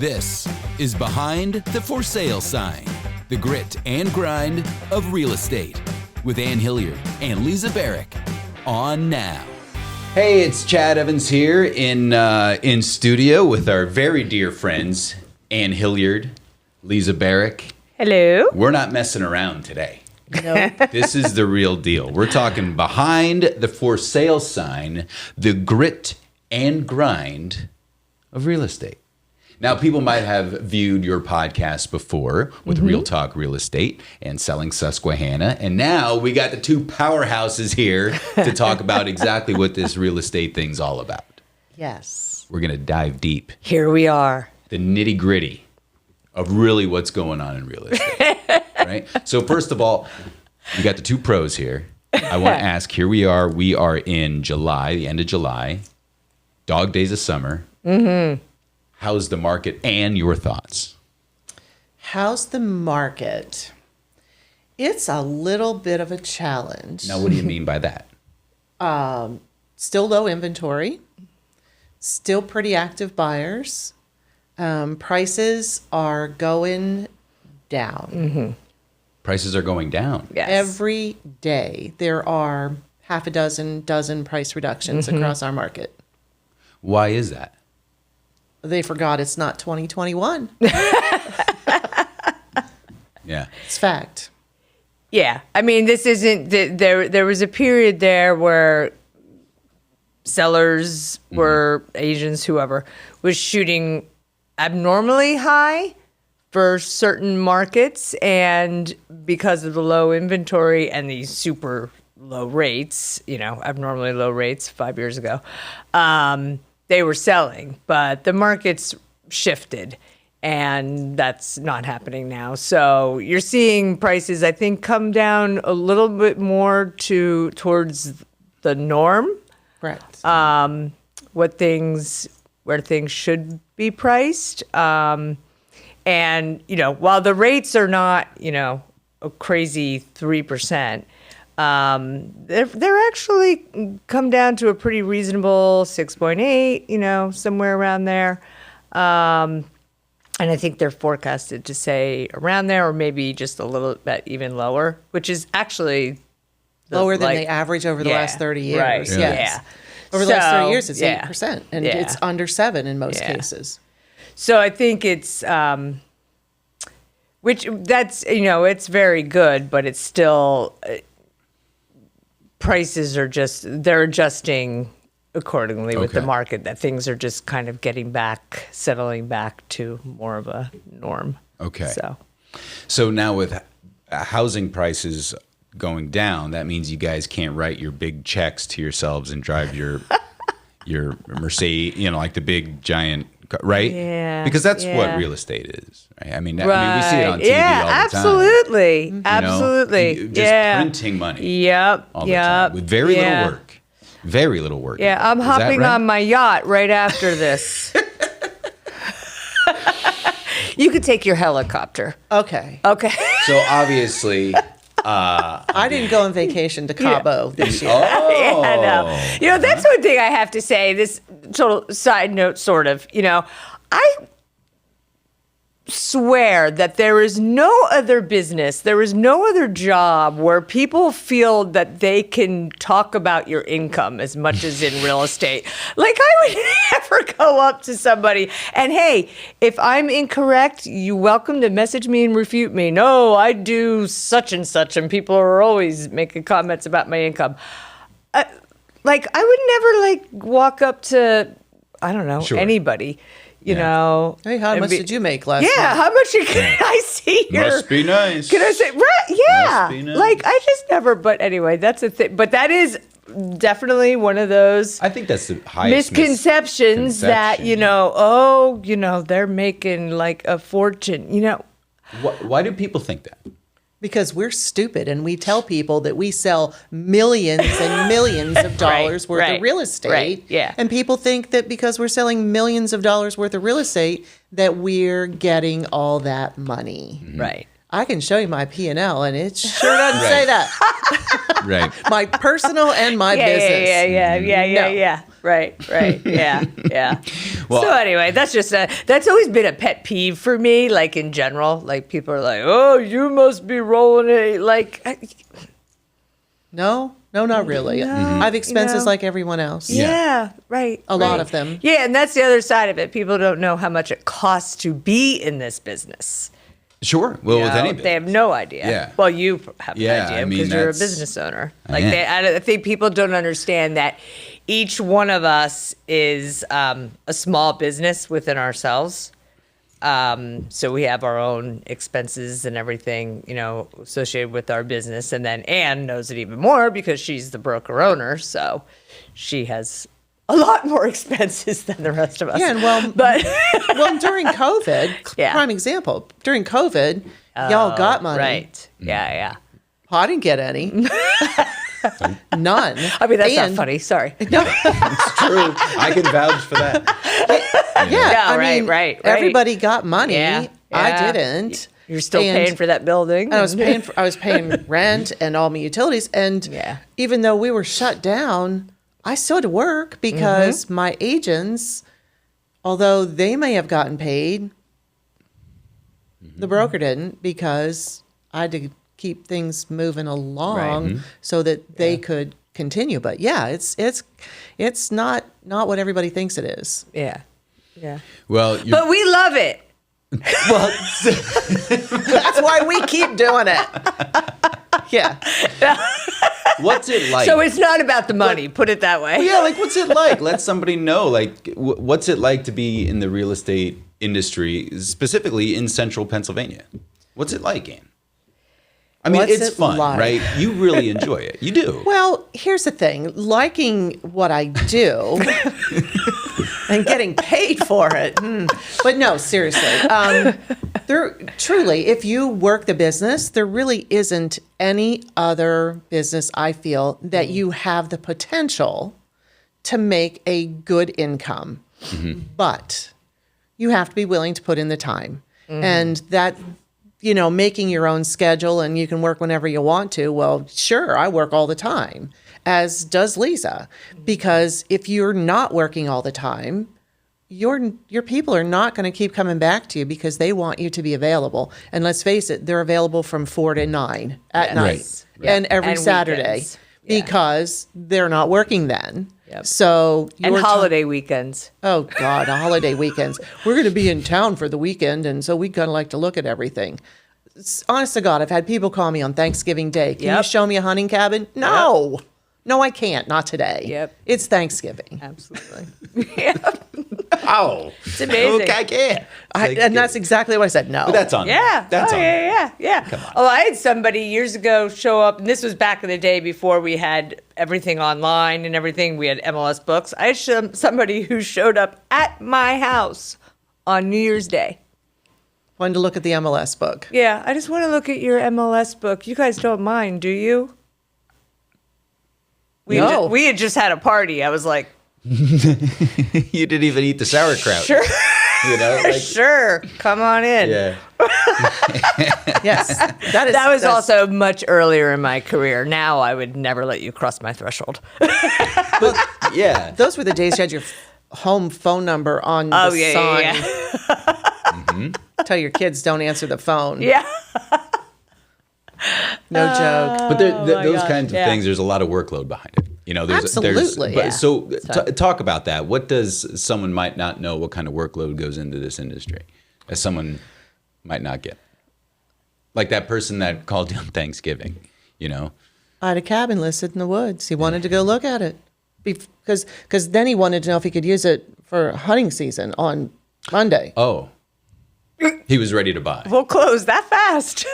This is Behind the For Sale Sign, the grit and grind of real estate with Ann Hilliard and Lise on now. Hey, it's Chad Evans here in studio with our very dear friends, Ann Hilliard, Lise. Hello. We're not messing around today. No. This is the real deal. We're talking behind the for sale sign, the grit and grind of real estate. Now, people might have viewed your podcast before with Real Talk Real Estate and Selling Susquehanna. And now we got the two powerhouses here to talk about exactly what this real estate thing's all about. Yes. We're going to dive deep. Here we are. The nitty gritty of really what's going on in real estate. Right? So first of all, we got the two pros here. I want to ask, here we are in July, the end of July, dog days of summer. Mm-hmm. How's the market and your thoughts? How's the market? It's a little bit of a challenge. Now, what do you mean by that? Still low inventory, still pretty active buyers. Prices are going down. Mm-hmm. Prices are going down. Yes. Every day there are half a dozen price reductions across our market. Why is that? They forgot it's not 2021. Yeah. It's fact. Yeah. I mean, this isn't, there was a period there where sellers were, agents, whoever, was shooting abnormally high for certain markets. And because of the low inventory and these super low rates, abnormally low rates 5 years ago, they were selling, but the market's shifted, and that's not happening now. So you're seeing prices, I think, come down a little bit more towards the norm. Correct. Where things should be priced. And while the rates are not, a crazy 3%. They're actually come down to a pretty reasonable 6.8, somewhere around there. And I think they're forecasted to say around there, or maybe just a little bit even lower, which is actually lower than they average over the last 30 years. Right. Yes. Yeah. Over the last 30 years, it's 8%, and Yeah. it's under 7 in most cases. So I think it's, which that's, it's very good, but it's still, prices are they're adjusting accordingly with the market, that things are just kind of settling back to more of a norm. Okay. So now with housing prices going down, that means you guys can't write your big checks to yourselves and drive your Mercedes, like the big giant, right? Yeah. Because that's what real estate is, right? I mean, we see it on TV all the absolutely. time. Absolutely. Just printing money. Yep. All the time with very little work. Very little work. Yeah, I'm hopping on my yacht right after this. You could take your helicopter. Okay. So obviously, I didn't go on vacation to Cabo this year. Oh. Yeah, no. That's one thing I have to say. This total side note, sort of. I swear that there is no other business, there is no other job where people feel that they can talk about your income as much as in real estate. Like, I would never go up to somebody and, hey, if I'm incorrect, you're welcome to message me and refute me. No, I do such and such, and people are always making comments about my income. I would never walk up to, I don't know, anybody. Hey, how much did you make last month? How much can I see here? Must be nice. Can I say, right? Yeah. Must be nice. I just never, but anyway, that's a thing. But that is definitely one of those I think that's the highest misconceptions that, they're making a fortune, Why do people think that? Because we're stupid and we tell people that we sell millions and millions of dollars worth of real estate. Right, yeah. And people think that because we're selling millions of dollars worth of real estate that we're getting all that money. Mm-hmm. Right. I can show you my P&L and it sure doesn't say that. Right. My personal and my business. Yeah. Right. Yeah. Well- So anyway, that's always been a pet peeve for me, like in general. Like people are like, oh, you must be rolling it. Like, No, not really. I have expenses like everyone else. yeah, right. A lot of them. Yeah, and that's the other side of it. People don't know how much it costs to be in this business. Sure. Well, with No, any they have no idea. Yeah. Well, you have an Yeah, idea I mean, because you're a that's- business owner. I Like am. I think people don't understand that each one of us is a small business within ourselves. So we have our own expenses and everything, associated with our business. And then Ann knows it even more because she's the broker owner. So she has a lot more expenses than the rest of us. Yeah, and well, during COVID, Yeah. prime example, during COVID, y'all got money. Right. Yeah. I didn't get any. None. I mean, that's not And- funny. Sorry. No, It's true. I can vouch for that. yeah, No, I mean, right. everybody got money. Yeah. I didn't. You're still And paying for that building. I was paying rent and all my utilities. And Yeah. even though we were shut down, I still had to work because my agents, although they may have gotten paid, the broker didn't, because I had to keep things moving along so that they could continue. But yeah, it's not what everybody thinks it is. Yeah. Well, But we love it. Well, that's why we keep doing it. Yeah. what's it like? So it's not about the money, put it that way. Yeah, like what's it like? Let somebody know. Like, what's it like to be in the real estate industry, specifically in central Pennsylvania? What's it like, Ann? I mean, What's it's it fun, like? right? You really enjoy it. You do. Well, here's the thing. Liking what I do and getting paid for it. But no, seriously. There truly, if you work the business, there really isn't any other business, I feel, that you have the potential to make a good income. But you have to be willing to put in the time. And that, making your own schedule and you can work whenever you want to. Well, sure, I work all the time, as does Lisa, because if you're not working all the time, your people are not going to keep coming back to you because they want you to be available. And let's face it, they're available from 4 to 9 at night and every And Saturday weekends. Yeah. because they're not working then. Yep. So And your holiday weekends. Oh God, holiday weekends. We're going to be in town for the weekend, and so we kind of like to look at everything. Honest to God, I've had people call me on Thanksgiving Day. Can you Yep. show me a hunting cabin? No, no, I can't. Not today. Yep. It's Thanksgiving, Absolutely. Oh, It's amazing. Okay, I can't. and that's exactly what I said. No, But that's on. Yeah. That's on. Yeah. Come on. Oh, I had somebody years ago show up, and this was back in the day before we had everything online and everything. We had MLS books. I had somebody who showed up at my house on New Year's Day. Wanted to look at the MLS book. Yeah, I just want to look at your MLS book. You guys don't mind, do you? No. We had just had a party. I was like, You didn't even eat the sauerkraut. sure, sure, come on in. Yeah. Yes, That was also much earlier in my career. Now I would never let you cross my threshold. Yeah. Those were the days you had your home phone number on the Oh, yeah, sign. yeah. Tell your kids don't answer the phone. Yeah. No joke. But those gosh, kinds of yeah. things, there's a lot of workload behind it. Absolutely, But yeah. so talk about that. What does someone might not know? What kind of workload goes into this industry, as someone might not get? Like that person that called you on Thanksgiving. I had a cabin listed in the woods. He wanted to go look at it because then he wanted to know if he could use it for hunting season on Monday. Oh, he was ready to buy. We'll close that fast.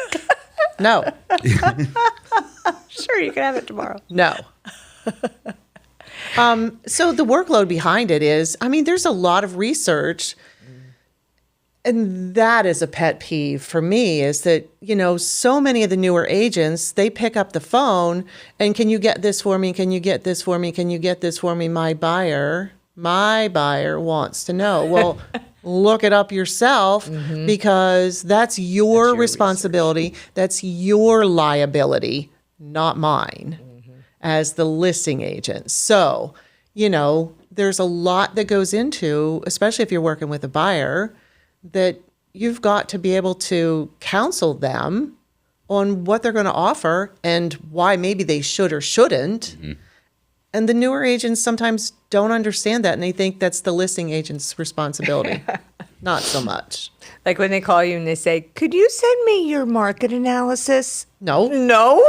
No, Sure, you can have it tomorrow. no. So the workload behind it is, there's a lot of research. And that is a pet peeve for me, is that, so many of the newer agents, they pick up the phone and can you get this for me? Can you get this for me? Can you get this for me? My buyer wants to know. Well, look it up yourself because that's your responsibility. That's your liability, not mine as the listing agent. So, there's a lot that goes into, especially if you're working with a buyer, that you've got to be able to counsel them on what they're going to offer and why maybe they should or shouldn't. And the newer agents sometimes don't understand that, and they think that's the listing agent's responsibility. Not so much. Like when they call you and they say, "Could you send me your market analysis?" No. No.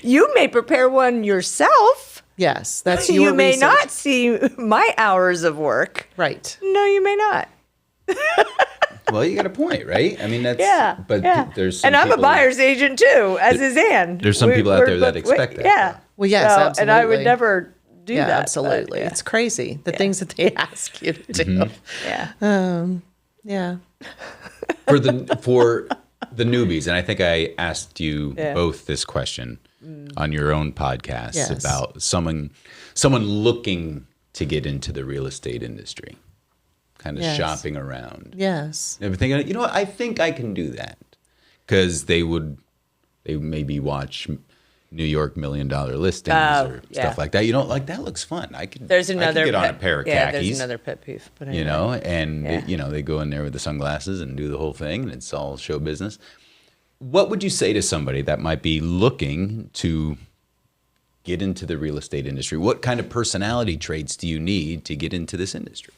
You may prepare one yourself. Yes, that's your You may research. not see my hours of work. Right. No, you may not. Well, you got a point, right? I mean, that's But there's some and I'm a people- buyer's agent too, as is Ann. There's some people out there that expect that. Yeah. Well, yes, So, and I would absolutely. never do Yeah, that. but, absolutely. yeah. It's crazy, the things that they ask you to do. Yeah. Yeah. for the newbies, and I think I asked you both this question on your own podcast Yes. about someone looking to get into the real estate industry, kind of Yes. shopping around. Yes. And thinking, you know what, I think I can do that, because they maybe watch New York $1 Million Listings or stuff like that. You know, like, that looks fun. I could There's another I could get on a pet- pair of yeah, khakis. there's another pet peeve. But You anyway. know, and Yeah. you know, they go in there with the sunglasses and do the whole thing, and it's all show business. What would you say to somebody that might be looking to get into the real estate industry? What kind of personality traits do you need to get into this industry?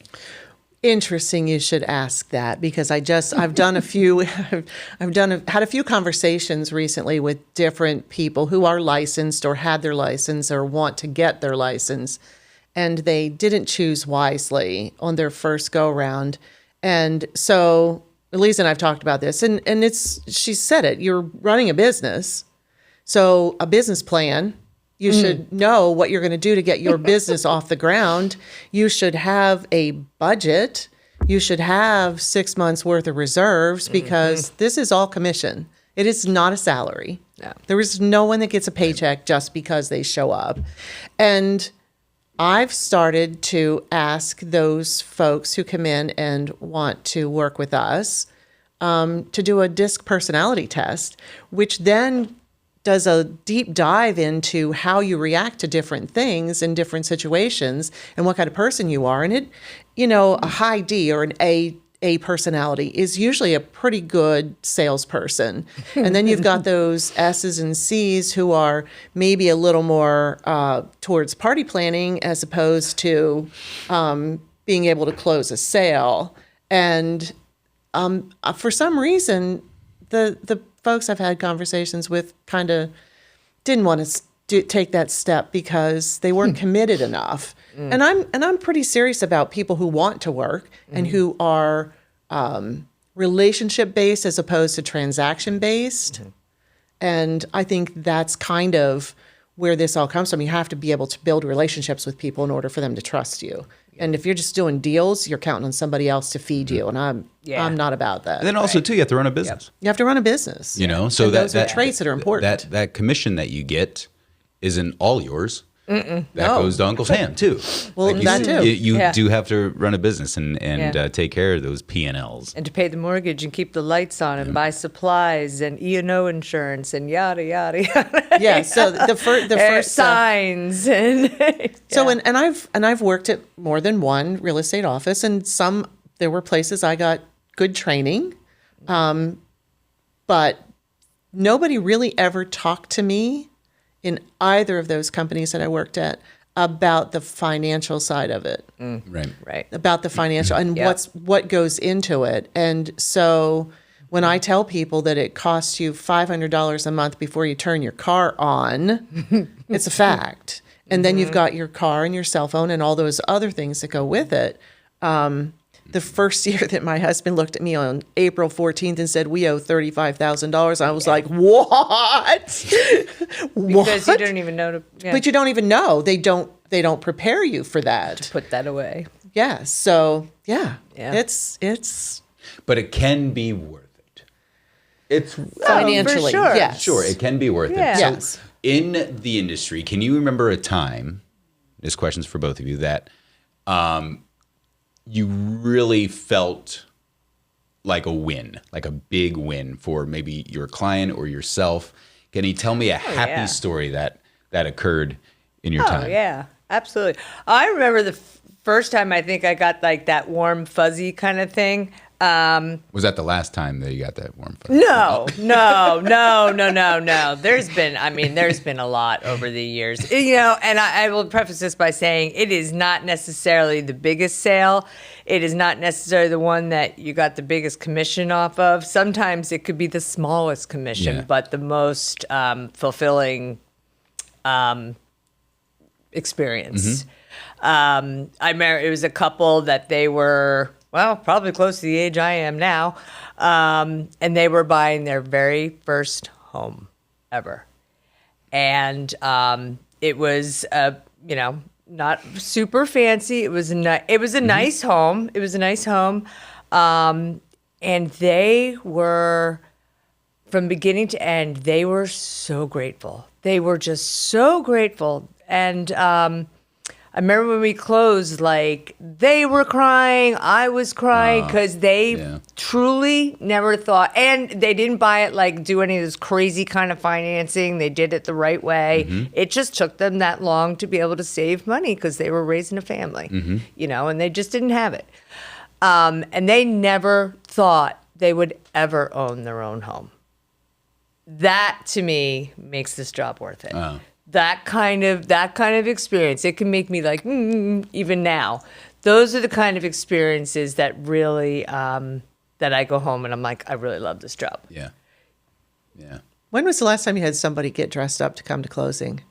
Interesting you should ask that, because I've done a few had a few conversations recently with different people who are licensed or had their license or want to get their license, and they didn't choose wisely on their first go round. And so Lise and I've talked about this, and she said it, you're running a business. So a business plan, you should know what you're going to do to get your business off the ground. You should have a budget. You should have 6 months worth of reserves, because this is all commission. It is not a salary. No. There is no one that gets a paycheck just because they show up. And I've started to ask those folks who come in and want to work with us to do a DISC personality test, which then does a deep dive into how you react to different things in different situations and what kind of person you are. And it, you know, a high D or an A personality is usually a pretty good salesperson. And then you've got those S's and C's who are maybe a little more towards party planning as opposed to being able to close a sale. And for some reason, the folks I've had conversations with kind of didn't want to take that step because they weren't committed enough. And I'm pretty serious about people who want to work and who are relationship based as opposed to transaction based. And I think that's kind of where this all comes from. You have to be able to build relationships with people in order for them to trust you. And if you're just doing deals, you're counting on somebody else to feed you. And I'm not about that. And then also too, you have to run a business. You have to run a business. You know, so And those that are traits that are important. That commission that you get isn't all yours. That No. goes to Uncle Sam too. Well, you, that too. You Yeah. do have to run a business and Yeah. take care of those P&Ls. And to pay the mortgage and keep the lights on and buy supplies and E&O insurance and yada, yada, yada. Yeah. So the first signs and So and I've worked at more than one real estate office, and there were places I got good training, but nobody really ever talked to me in either of those companies that I worked at about the financial side of it, right. about the financial and Yeah. what goes into it. And so when I tell people that it costs you $500 a month before you turn your car on, it's a fact. And then you've got your car and your cell phone and all those other things that go with it. The first year that my husband looked at me on April 14th and said, "We owe $35,000," I was like, "What?" Because you don't even know to But you don't even know. They don't prepare you for that. put that away. Yeah. So yeah. Yeah. It's But it can be worth it. It's financially. sure. Yes. Sure, it can be worth Yeah. it. Yes. So in the industry, can you remember a time, this question's for both of you, that you really felt like a win, like a big win for maybe your client or yourself? Can you tell me a happy yeah. story that occurred in your Oh, time? yeah. Absolutely. I remember the first time I think I got like that warm fuzzy kind of thing. Was that the last time that you got that warm fuzzy? No. There's been a lot over the years, and I will preface this by saying it is not necessarily the biggest sale. It is not necessarily the one that you got the biggest commission off of. Sometimes it could be the smallest commission, but the most fulfilling experience. I remember it was a couple that they were, well, probably close to the age I am now, and they were buying their very first home ever. And it was, not super fancy. It was a nice home. It was a nice home. And they were, from beginning to end, they were so grateful. They were just so grateful. And I remember when we closed, like, they were crying, I was crying, because they truly never thought, and they didn't buy it, like, do any of this crazy kind of financing. They did it the right way. It just took them that long to be able to save money because they were raising a family, and they just didn't have it. And they never thought they would ever own their own home. That, to me, makes this job worth it. That kind of experience, it can make me like, even now. Those are the kind of experiences that really, that I go home and I'm like, I really love this job. Yeah. When was the last time you had somebody get dressed up to come to closing?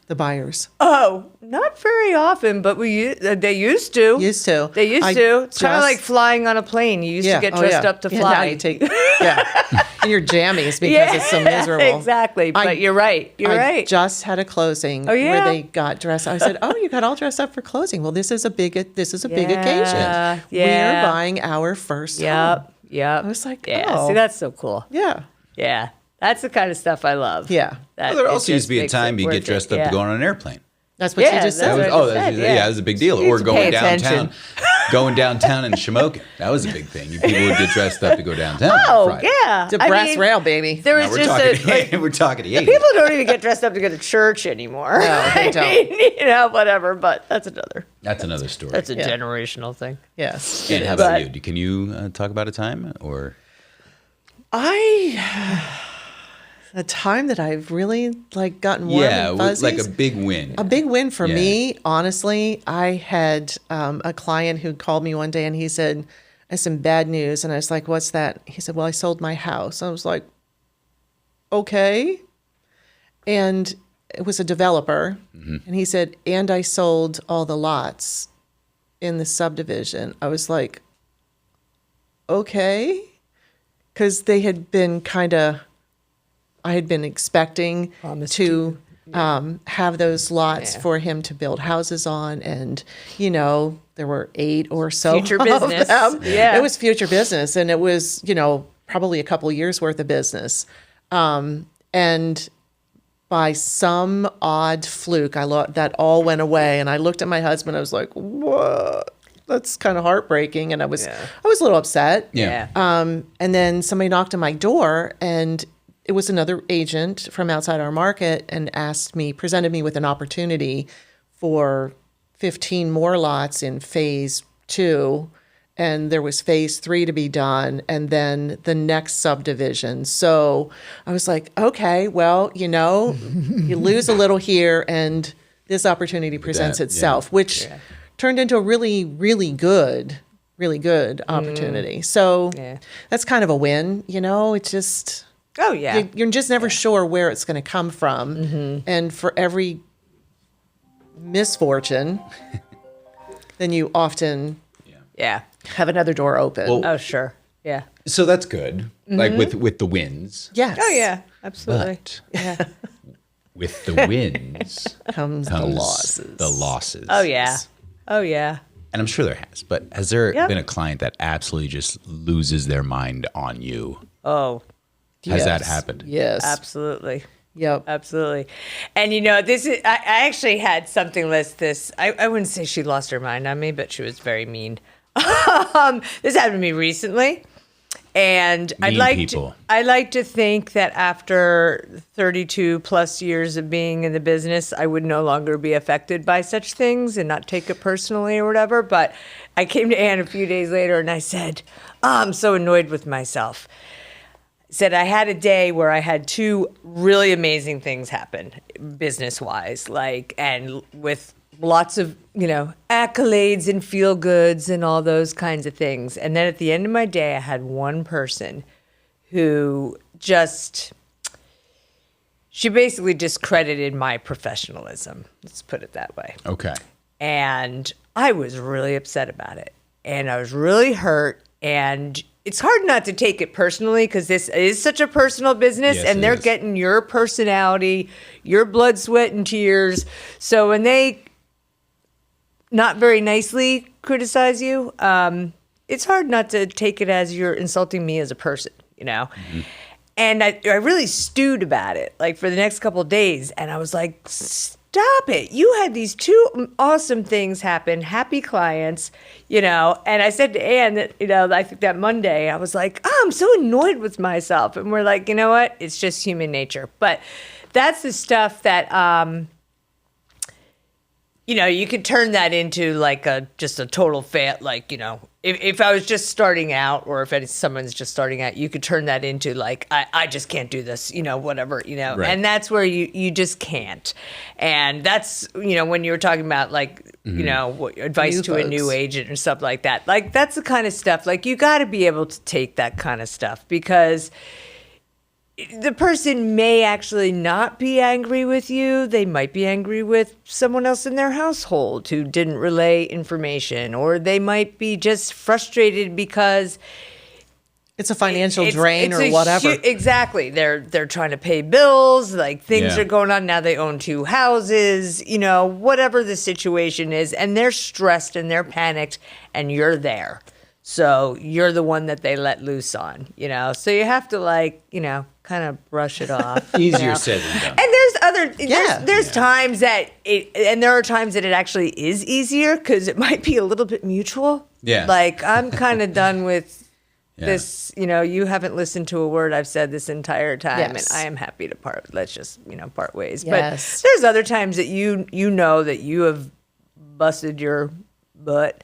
The buyers. Oh, not very often, but they used to. They used to. It's kind of like flying on a plane. You used to get dressed up to fly. Now you take, and your jammies because it's so miserable. Exactly. But you're right. I just had a closing where they got dressed. I said, "Oh, you got all dressed up for closing. Well, this is a big occasion. Yeah. We're buying our first home." Yep. I was like, "Oh, see, that's so cool." Yeah. That's the kind of stuff I love. Yeah. Well, there also used to be a time you get dressed up to go on an airplane. That's what you just said. That was a big deal. Or going downtown, and Shamokin. That was a big thing. People would get dressed up to go downtown. Oh, on Friday. yeah. The brass rail, baby. There was We're talking to you. People don't even get dressed up to go to church anymore. No, they don't. Whatever. But that's another story. That's a generational thing. Yes. And how about you? Can you talk about a time or? A time that I've really gotten warm and fuzzies. Like a big win. A big win for me, honestly. I had a client who called me one day and he said, I had some bad news. And I was like, what's that? He said, well, I sold my house. I was like, okay. And it was a developer. And he said, and I sold all the lots in the subdivision. I was like, okay. Because they had been I had been expecting to have those lots for him to build houses on. And, there were 8 or so future business. Of them. Yeah. It was future business. And it was, probably a couple years worth of business. And by some odd fluke, that all went away. And I looked at my husband. I was like, what? That's kind of heartbreaking. And I was a little upset. Yeah. And then somebody knocked on my door and it was another agent from outside our market and presented me with an opportunity for 15 more lots in phase 2. And there was phase 3 to be done. And then the next subdivision. So I was like, okay, well, you lose a little here and this opportunity presents itself, which turned into a really, really good opportunity. So that's kind of a win, it's just... Oh, yeah. You're just never sure where it's going to come from. And for every misfortune, then you often have another door open. Well, oh, sure. Yeah. So that's good. Like with the wins. Yes. Oh, yeah. Absolutely. But with the wins comes the losses. The losses. Oh, yeah. Oh, yeah. And I'm sure there has. But has there been a client that absolutely just loses their mind on you? Oh, Has that happened? Yes. absolutely. Yep. Absolutely. And this is, I actually had something this, I wouldn't say she lost her mind on me, but she was very mean. This happened to me recently. And People. I like to think that after 32 plus years of being in the business, I would no longer be affected by such things and not take it personally or whatever. But I came to Ann a few days later and I said, I'm so annoyed with myself. I said I had a day where I had two really amazing things happen business-wise, and with lots of, accolades and feel goods and all those kinds of things. And then at the end of my day, I had one person who she basically discredited my professionalism. Let's put it that way. Okay. And I was really upset about it. And I was really hurt. And it's hard not to take it personally because this is such a personal business, Yes, and they're it is. getting your personality, your blood, sweat, and tears. So when they not very nicely criticize you, it's hard not to take it as you're insulting me as a person, Mm-hmm. And I really stewed about it, for the next couple of days. And I was like, stop it. You had these two awesome things happen, happy clients, And I said to Ann that, I think that Monday, I was like, I'm so annoyed with myself. And we're like, you know what? It's just human nature. But that's the stuff that, you could turn that into just a total if I was just starting out, or if someone's just starting out, you could turn that into I just can't do this, whatever, Right. And that's where you just can't. And that's, when you were talking about advice New to a folks. new agent and stuff like that, that's the kind of stuff, you got to be able to take that kind of stuff because the person may actually not be angry with you. They might be angry with someone else in their household who didn't relay information, or they might be just frustrated because It's a financial drain or whatever. Exactly. They're trying to pay bills, things Yeah. are going on now. They own two houses, whatever the situation is, and they're stressed and they're panicked, and you're there. So you're the one that they let loose on, So you have to kind of brush it off. Easier said than done. And Yeah. there's times that there are times that it actually is easier because it might be a little bit mutual. Yeah. I'm kind of done with Yeah. this, you haven't listened to a word I've said this entire time, Yes. and I am happy to part. Let's just, part ways. Yes. But there's other times that you know that you have busted your butt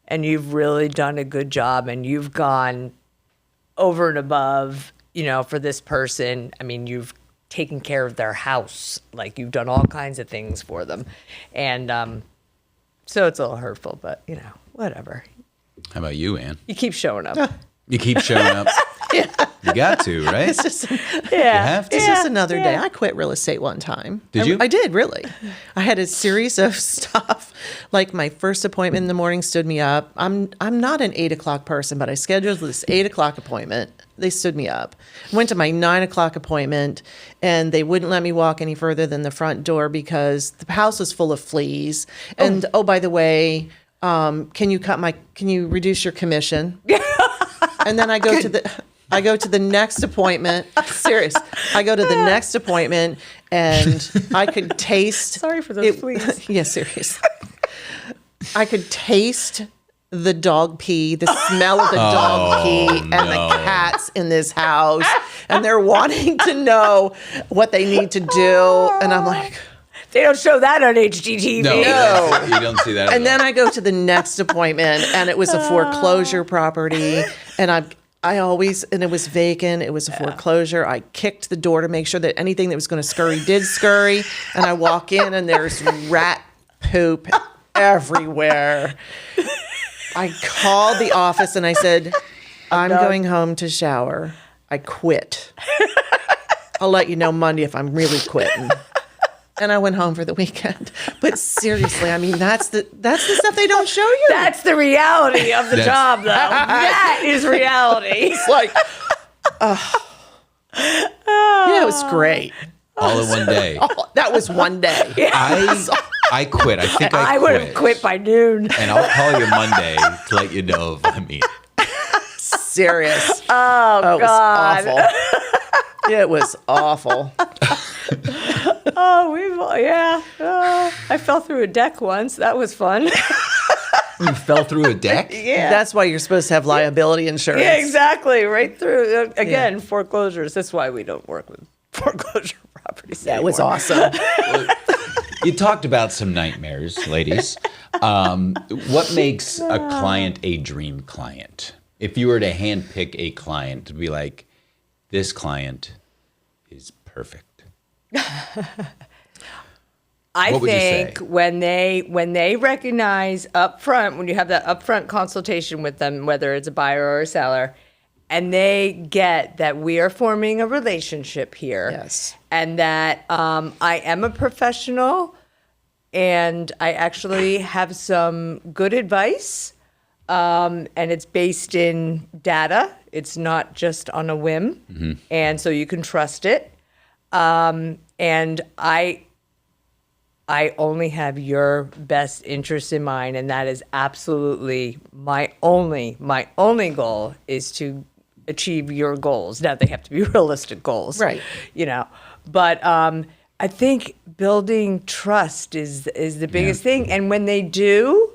and you've really done a good job and you've gone over and above, for this person. I mean, you've taken care of their house, you've done all kinds of things for them. And so it's a little hurtful, but, whatever. How about you, Ann? You keep showing up. You keep showing up. You got to, right? It's just, Yeah. have to. it's just another day. yeah. I quit real estate one time. Did you? I did, really. I had a series of stuff. My first appointment in the morning stood me up. I'm not an 8 o'clock person, but I scheduled this 8 o'clock appointment. They stood me up. Went to my 9 o'clock appointment, and they wouldn't let me walk any further than the front door because the house was full of fleas. And by the way, can you reduce your commission? And then I go to the next appointment. Serious. I go to the next appointment and I could taste. Sorry for those fleas. Yeah, serious. I could taste the dog pee, the smell of the dog pee, and the cats in this house. And they're wanting to know what they need to do. And I'm like, They don't show that on HGTV. No, you don't see that. and then I go to the next appointment, and it was a foreclosure property, and and it was vacant. It was a foreclosure. I kicked the door to make sure that anything that was going to scurry did scurry, and I walk in, and there's rat poop everywhere. I called the office, and I said, I'm going home to shower. I quit. I'll let you know Monday if I'm really quitting. And I went home for the weekend. But seriously, I mean, that's the stuff they don't show you. That's the reality of the job, though. That is reality. It's like, yeah, it was great. all in one day. Oh, that was one day. I quit. I think I would have quit by noon. And I'll call you Monday to let you know if I'm in. Serious. Oh, It God. was awful. It was awful. Yeah. I fell through a deck once. That was fun. You fell through a deck? Yeah. That's why you're supposed to have liability insurance. Yeah, exactly. Right through. Again, foreclosures. That's why we don't work with foreclosure properties. That was anymore. awesome. You talked about some nightmares, ladies. What makes a client a dream client? If you were to handpick a client to be like, this client is perfect. I What would you think say? when they recognize upfront, when you have that upfront consultation with them, whether it's a buyer or a seller, and they get that we are forming a relationship here, Yes. and that I am a professional, and I actually have some good advice, and it's based in data. It's not just on a whim, and so you can trust it. And I only have your best interest in mind, and that is absolutely my only goal is to achieve your goals. Now they have to be realistic goals, Right. You know, but I think building trust is the biggest thing, and when they do,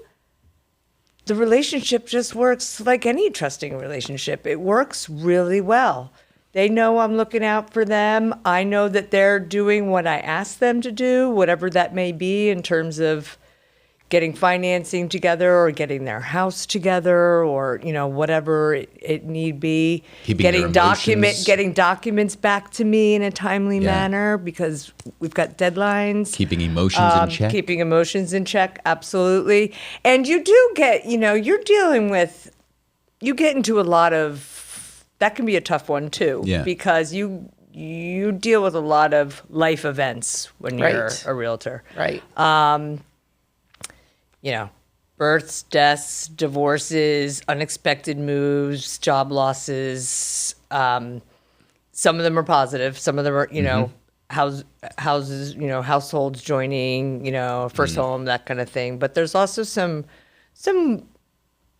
the relationship just works like any trusting relationship. It works really well. They know I'm looking out for them. I know that they're doing what I ask them to do, whatever that may be in terms of getting financing together or getting their house together or, you know, whatever it need be. Keeping their emotions. Getting documents back to me in a timely Yeah. manner because we've got deadlines. Keeping emotions in check. Keeping emotions in check, absolutely. And you do get, you know, you get into a lot of, that can be a tough one too. Yeah. Because you deal with a lot of life events when you're Right. a realtor. Right. You know, births, deaths, divorces, unexpected moves, job losses. Some of them are positive. Some of them are, you know, houses, you know, households joining, you know, first home, that kind of thing. But there's also some,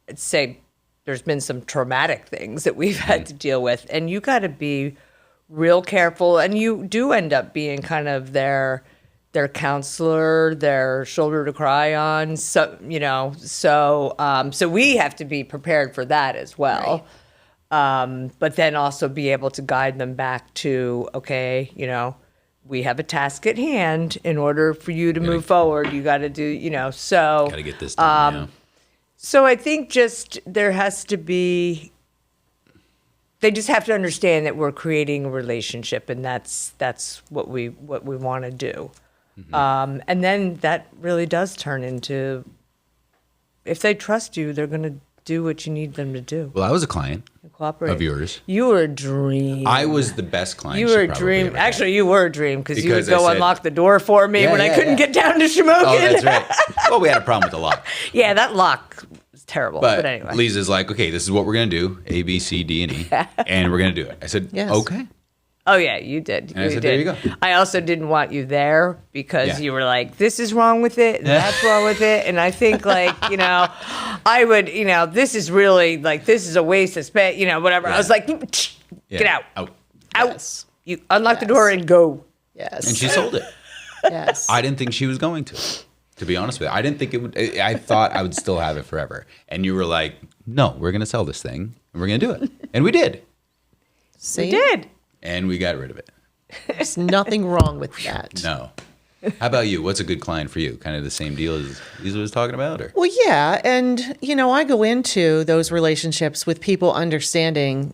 I'd say, there's been some traumatic things that we've had to deal with, and you got to be real careful. And you do end up being kind of their counselor, their shoulder to cry on. So you know, so we have to be prepared for that as well. But then also be able to guide them back to, okay, you know, we have a task at hand. In order for you to move forward, you got to do, you know, so. Got to get this done. Yeah. So I think just there has to be, they just have to understand that we're creating a relationship, and that's what we want to do. And then that really does turn into, if they trust you, they're going to do what you need them to do. Well, I was a client Cooperate. of yours. You were a dream. I was the best client. You she were a probably dream. ever had. Actually, you were a dream because you would Because I go said- unlock the door for me Yeah, when I yeah, couldn't yeah. get down to Shamokin. Oh, that's right. Well, we had a problem with the lock. Yeah, that lock was terrible. But, anyway. Lisa's like, okay, this is what we're going to do, A, B, C, D, and E, and we're going to do it. I said, Yes. okay. Oh yeah, you did. And I said, there you go. I also didn't want you there because Yeah. you were like, this is wrong with it, and that's wrong with it. And I think like, you know, I would, you know, this is really like, this is a waste of space, you know, whatever. I was like, Yeah. get out. Out. Out. Yes. You unlock the Yes. door and go. Yes. And she sold it. Yes. I didn't think she was going to be honest with you. I didn't think it would. I thought I would still have it forever. And you were like, no, we're going to sell this thing, and we're going to do it. And we did. See? You did. And we got rid of it. There's nothing wrong with that. No. How about you? What's a good client for you? Kind of the same deal as Lisa was talking about? Or? Well, yeah. And, you know, I go into those relationships with people understanding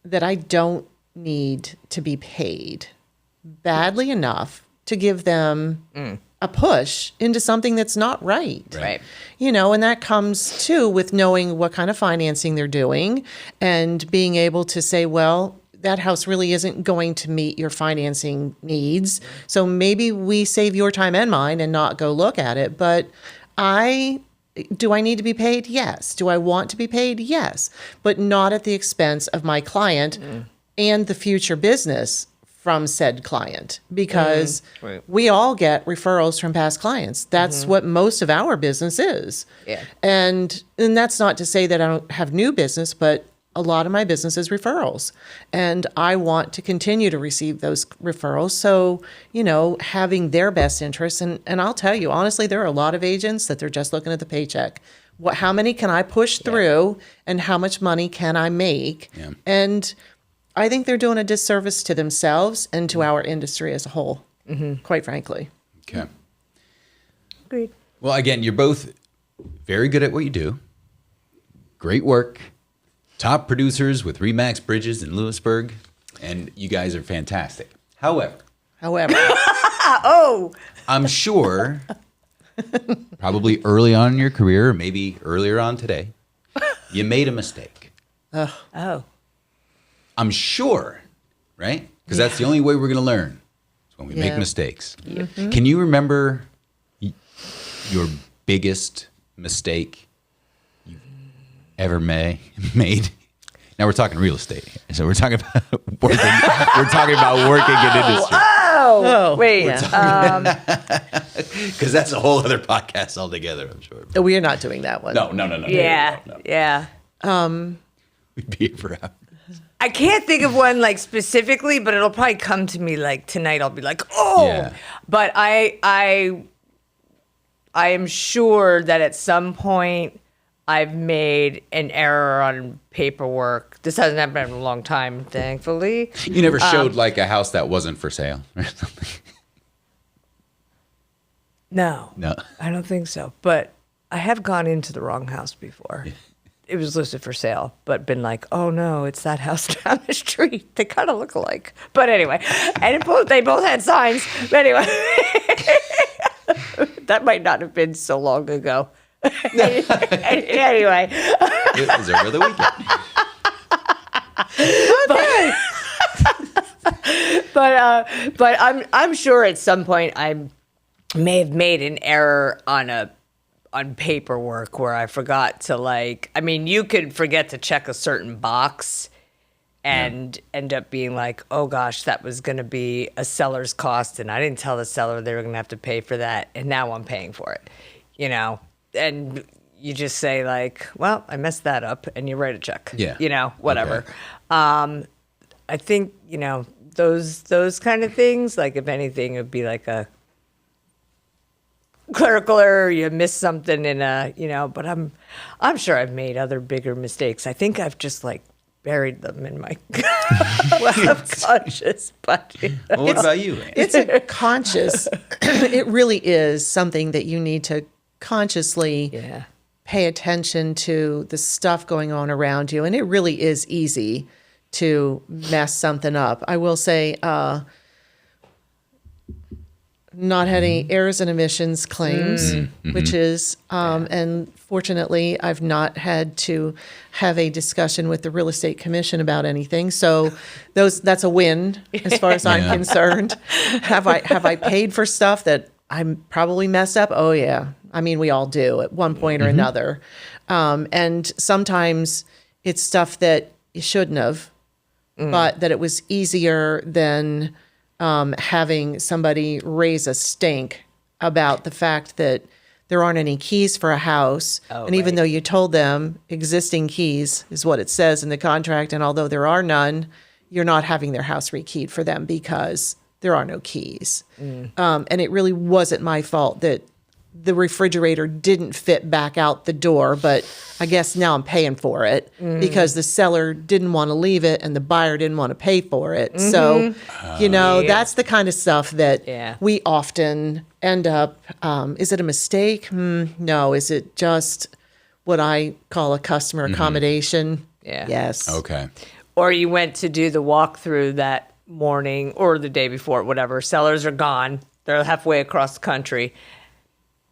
that I don't need to be paid badly enough to give them a push into something that's not right. Right. You know, and that comes too with knowing what kind of financing they're doing and being able to say, well, that house really isn't going to meet your financing needs. So maybe we save your time and mine and not go look at it. But do I need to be paid? Yes. Do I want to be paid? Yes. But not at the expense of my client and the future business from said client, because Right. we all get referrals from past clients. That's what most of our business is. Yeah. And that's not to say that I don't have new business, but a lot of my business is referrals. And I want to continue to receive those referrals. So, you know, having their best interests. And I'll tell you, honestly, there are a lot of agents that they're just looking at the paycheck. how many can I push through, and how much money can I make? Yeah. And I think they're doing a disservice to themselves and to our industry as a whole, quite frankly. Okay. Agreed. Well, again, you're both very good at what you do. Great work. Top producers with Remax Bridges in Lewisburg. And you guys are fantastic. However, I'm sure probably early on in your career, or maybe earlier on today, you made a mistake. Oh. I'm sure, right? Because that's the only way we're going to learn, is when we make Yeah. mistakes. Can you remember your biggest mistake you've ever made? Now we're talking real estate, so we're talking about working. We're talking about working in industry, Oh, wait. because that's a whole other podcast altogether. I'm sure. We are not doing that one. No. Yeah. No. Yeah. We'd be here for hours. I can't think of one like specifically, but it'll probably come to me like tonight. I'll be like, oh, Yeah. but I am sure that at some point I've made an error on paperwork. This hasn't happened in a long time, thankfully. You never showed like a house that wasn't for sale or something. No, No. I don't think so. But I have gone into the wrong house before. It was listed for sale, but been like, oh no, it's that house down the street. They kind of look alike. But anyway, and they both had signs. But anyway, that might not have been so long ago. Anyway, It was over the weekend. but I'm sure at some point I may have made an error on paperwork where I forgot to you could forget to check a certain box and end up being like, oh gosh, that was going to be a seller's cost, and I didn't tell the seller they were going to have to pay for that, and now I'm paying for it, and you just say like, well, I messed that up, and you write a check, whatever. Okay. I think, those kind of things, like if anything, it would be like a clerical error, you miss something in but I'm sure I've made other bigger mistakes. I think I've just like buried them in my subconscious. But Well, what about you, Ann? It's a conscious, it really is something that you need to consciously pay attention to the stuff going on around you. And it really is easy to mess something up. I will say, not had any errors and omissions claims, which is, and fortunately, I've not had to have a discussion with the real estate commission about anything. So that's a win as far as I'm concerned. Have I paid for stuff that I'm probably messed up? Oh yeah. I mean, we all do at one point or another. And sometimes it's stuff that you shouldn't have, but that it was easier than having somebody raise a stink about the fact that there aren't any keys for a house. And even though you told them existing keys is what it says in the contract, and although there are none, you're not having their house rekeyed for them because there are no keys. And it really wasn't my fault that the refrigerator didn't fit back out the door, but I guess now I'm paying for it because the seller didn't want to leave it and the buyer didn't want to pay for it. So, that's the kind of stuff that we often end up, is it a mistake? No. Is it just what I call a customer accommodation? Yeah. Yes. Okay. or you went to do the walkthrough that morning or the day before, whatever. Sellers are gone. They're halfway across the country.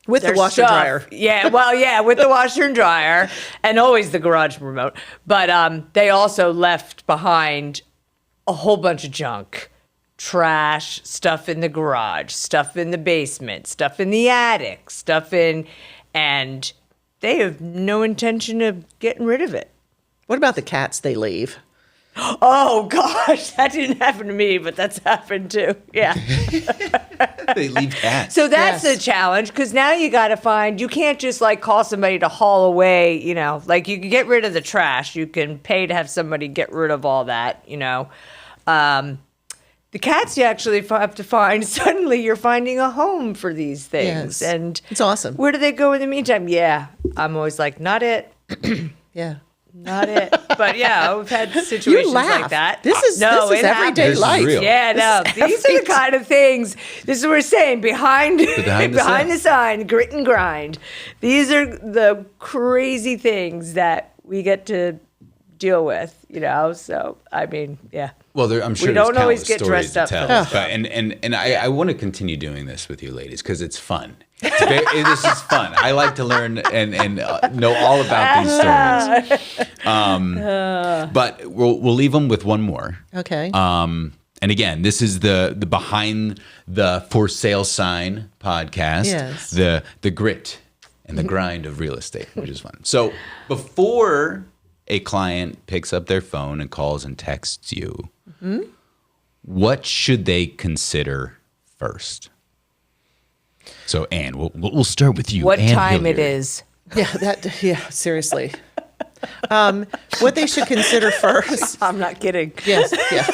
With the Their washer stuff- dryer. Yeah, well, yeah, with the washer and dryer, and always the garage remote. But they also left behind a whole bunch of junk. Trash, stuff in the garage, stuff in the basement, stuff in the attic, and they have no intention of getting rid of it. What about the cats they leave? Oh, gosh, that didn't happen to me, but that's happened too. Yeah. They leave cats. So that's Yes. the challenge, because now you got to find, you can't just like call somebody to haul away, you know, like you can get rid of the trash. You can pay to have somebody get rid of all that, you know. the cats you actually have to find. Suddenly you're finding a home for these things. Yes. And It's awesome. where do they go in the meantime? Yeah. I'm always like, not it. Yeah. Not it. But yeah, we've had You situations laugh. like that. This is it everyday happens. This is life. real. Yeah, no. These are the kind of things. This is what we're saying. Behind Behind the the sign, grit and grind. These are the crazy things that we get to deal with, So I mean, yeah. Well, I'm sure We there's don't always countless get stories dressed to up tell. for this But, and I want to continue doing this with you ladies because it's fun. This is fun. I like to learn and know all about these stories. But we'll leave them with one more. Okay. And again, this is the Behind the For Sale Sign podcast. Yes. The grit and the grind of real estate, which is fun. So before a client picks up their phone and calls and texts you, what should they consider first? So, Ann, we'll start with you. What Ann time it Hilliard. is. Yeah, seriously. What they should consider first. I'm not kidding. Yes, yeah.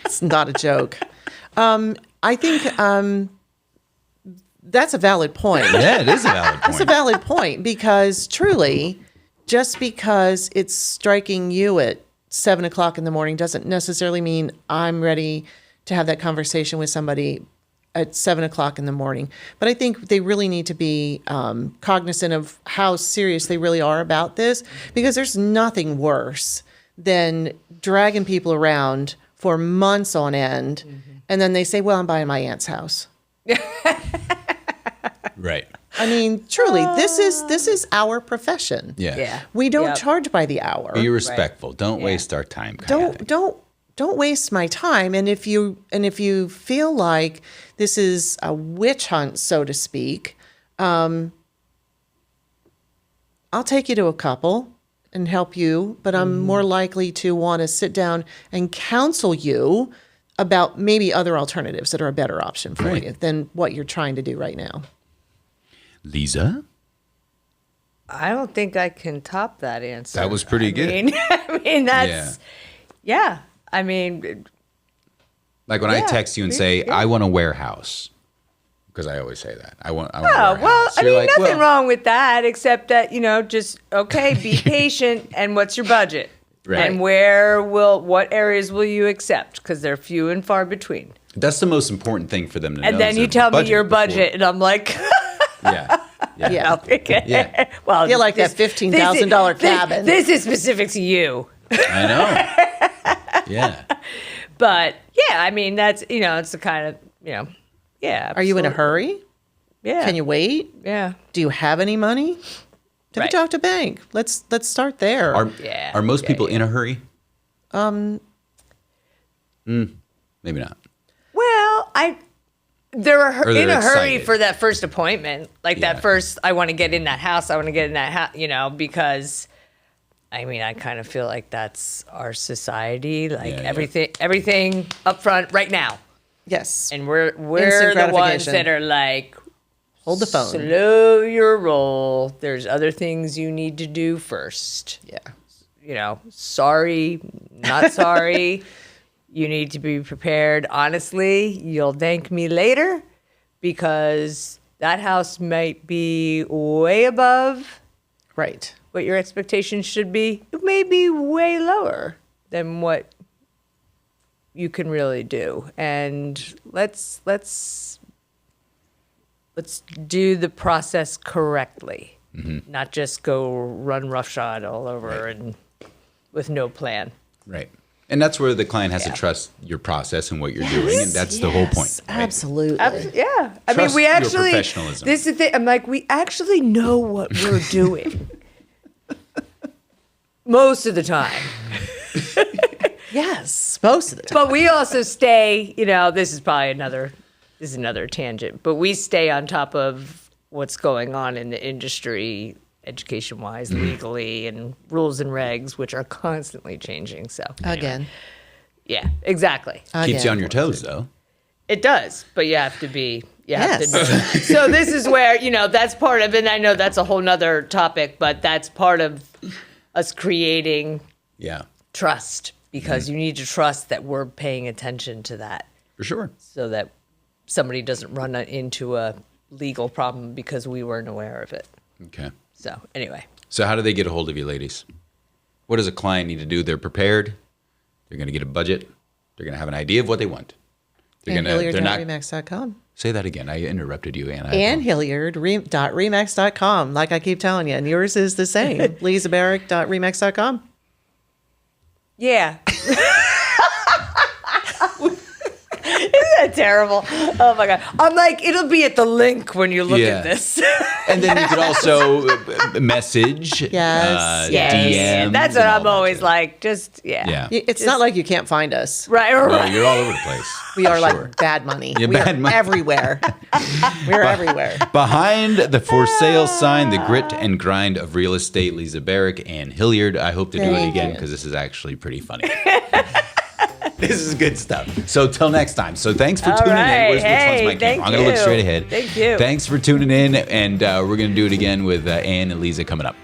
It's not a joke. I think that's a valid point. Yeah, it is a valid point. It's a valid point because truly, just because it's striking you at 7:00 in the morning doesn't necessarily mean I'm ready to have that conversation with somebody at 7:00 in the morning. But I think they really need to be cognizant of how serious they really are about this, because there's nothing worse than dragging people around for months on end, and then they say, "Well, I'm buying my aunt's house." Right. I mean, truly, this is our profession. Yeah. Yeah. We don't Yep. charge by the hour. Be respectful. Don't waste our time. Don't waste my time. And if you feel like this is a witch hunt, so to speak, I'll take you to a couple and help you, but I'm more likely to want to sit down and counsel you about maybe other alternatives that are a better option for Right. you than what you're trying to do right now. Lisa? I don't think I can top that answer. That was pretty good. I mean, that's, yeah. I mean, Like when I Yeah. text you and say, I want a warehouse. Because I always say that. I want a oh, warehouse. well, I You're mean, like, nothing well, wrong with that, except that, just, okay, be patient, and what's your budget? Right. And what areas will you accept? Because they're few and far between. That's the most important thing for them to know. And then is you their tell me your before- budget, and I'm like, Yeah. Yeah. Yeah. I'll pick it. Yeah. Well, I feel like that $15,000 cabin. This is specific to you. I know. Yeah. But yeah, I mean, that's, it's the kind of, yeah. Are you in a absolutely. hurry? Yeah. Can you wait? Yeah. Do you have any money? Have Right. you talked to bank? Let's start there. Are most people in a hurry? Maybe not. Well, they're Or they're in a hurry excited. for that first appointment. Like Yeah. that first, I want to get in that house. I want to get in that house, because I mean, I kind of feel like that's our society. Like Yeah, yeah. everything up front right now. Yes. And we're Instant the ones gratification. that are like, Hold the phone. slow your roll. There's other things you need to do first. Yeah. Sorry, not sorry. You need to be prepared. Honestly, you'll thank me later, because that house might be way above Right. what your expectations should be. It may be way lower than what you can really do. And let's do the process correctly. Not just go run roughshod all over and with no plan. Right. And that's where the client has to trust your process and what you're doing. And that's the whole point. right? Absolutely. Yeah. I mean, Trust we your actually, professionalism. this is the thing. I'm like, we actually know what we're doing. Most of the time. Yes. Most of the time. But we also stay, this is another tangent, but we stay on top of what's going on in the industry, education-wise, legally, and rules and regs, which are constantly changing. So Again. yeah, exactly. Keeps you on your toes, though. It does, but you have to be. Yes. So this is where that's part of, and I know that's a whole nother topic, but that's part of us creating Yeah. trust because you need to trust that we're paying attention to that For sure. so that somebody doesn't run into a legal problem because we weren't aware of it. Okay. So anyway. So how do they get a hold of you, ladies? What does a client need to do? They're prepared. They're going to get a budget. They're going to have an idea of what they want. They're not. AnnHilliard.remax.com. Say that again. I interrupted you, Ann. AnnHilliard.remax.com. Like I keep telling you, and yours is the same. LisaBarrick.remax.com. Yeah. Isn't that terrible? Oh my God. I'm like, it'll be at the link when you look at this. And then you could also message, Yes. DM. That's what I'm always like. Just, Yeah. It's not like you can't find us. Right. No, you're all over the place. We are Sure. like bad money. Yeah, we bad are money. everywhere. We're everywhere. Behind the for sale sign, the grit and grind of real estate, Lisa Barrick, Ann Hilliard. I hope to do it Thank again you. because this is actually pretty funny. This is good stuff. So till next time. So thanks for tuning right. in. Which one's Hey, my camera? thank I'm going to look you. straight ahead. Thank you. Thanks for tuning in. And we're going to do it again with Ann and Lisa coming up.